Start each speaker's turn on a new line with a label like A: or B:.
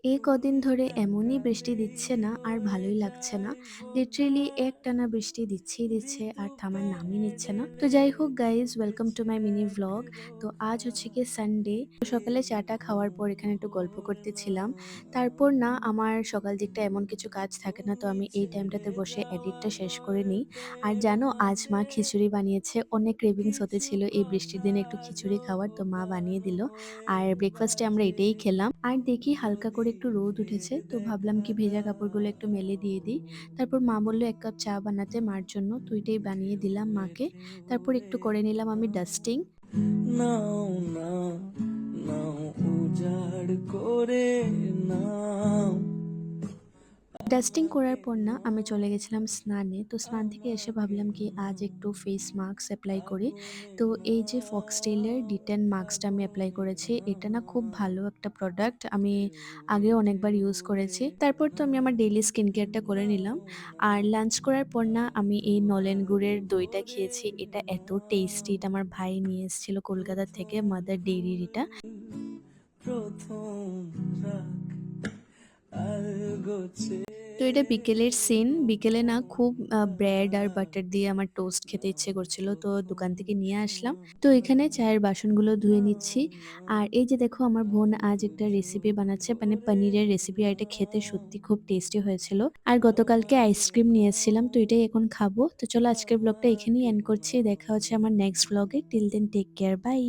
A: এই কদিন ধরে এমনই বৃষ্টি দিচ্ছে না আর ভালোই লাগছে না। লিটারেলি একটানা বৃষ্টি দিচ্ছেই দিচ্ছে আর থামার নামই নিচ্ছে না। তো যাই হোক guys, welcome to my mini vlog. তো আজ হচ্ছে গিয়ে সানডে। তো সকালে চাটা খাওয়ার পর এখানে একটু গল্প করতেছিলাম। তারপর না আমার সকাল দিকটা এমন কিছু কাজ থাকে না, তো আমি এই টাইমটাতে বসে এডিটটা শেষ করে নিই। আর জানো, আজ মা খিচুড়ি বানিয়েছে। অনেক ক্রেভিংস হতেছিল এই বৃষ্টির দিনে একটু খিচুড়ি খাওয়ার, তো মা বানিয়ে দিল। আর ব্রেকফাস্টে আমরা এটাই খেলাম। আর দেখি হালকা করে একটু রোদ উঠেছে, তো ভাবলাম কি ভেজা কাপড়গুলো একটু মেলে দিয়ে দিই। তারপর মা বলল ১ কাপ চা বানাতে মার জন্য, তো এটাই বানিয়ে দিলাম মাকে। তারপর একটু করে নিলাম আমি ডাস্টিং।
B: নাও না, নাও উজাড় করে নাও।
A: ডাস্টিং করার পর না আমি চলে গেছিলাম স্নানে। তো স্নান থেকে এসে ভাবলাম কি আজ একটু ফেস মাস্ক এপ্লাই করি। তো এই যে ফক্সটেলের ডিটেন মাস্কটা আমি এপ্লাই করেছি। এটা না খুব ভালো একটা প্রোডাক্ট। আমি আগেও অনেকবার ইউজ করেছি। তারপর তো আমি আমার ডেইলি স্কিন কেয়ারটা করে নিলাম। আর লাঞ্চ করার পর না আমি এই নলেন গুড়ের দইটা খেয়েছি। এটা এত টেস্টি। এটা আমার ভাই নিয়ে এসেছিল কলকাতা থেকে, মাদার ডেইরির এটা।
B: প্রথম রাগ আলগোছে।
A: তো এটা বিকেলের সিন। বিকেলে না খুব ব্রেড আর বাটার দিয়ে আমার টোস্ট খেতে ইচ্ছে করছিল, তো দোকান থেকে নিয়ে আসলাম। তো এখানে চায়ের বাসনগুলো ধুয়ে নিচ্ছি। আর এই যে দেখো আমার বোন আজ একটা রেসিপি বানাচ্ছে, মানে পনিরের রেসিপি। আর এটা খেতে সত্যি খুব টেস্টি হয়েছিল। আর গতকালকে আইসক্রিম নিয়ে এসেছিলাম, তো এটাই এখন খাবো। তো চলো আজকের ব্লগটা এখানেই এন্ড করছি। দেখা হচ্ছে আমার নেক্সট ব্লগে। Till then take care, by.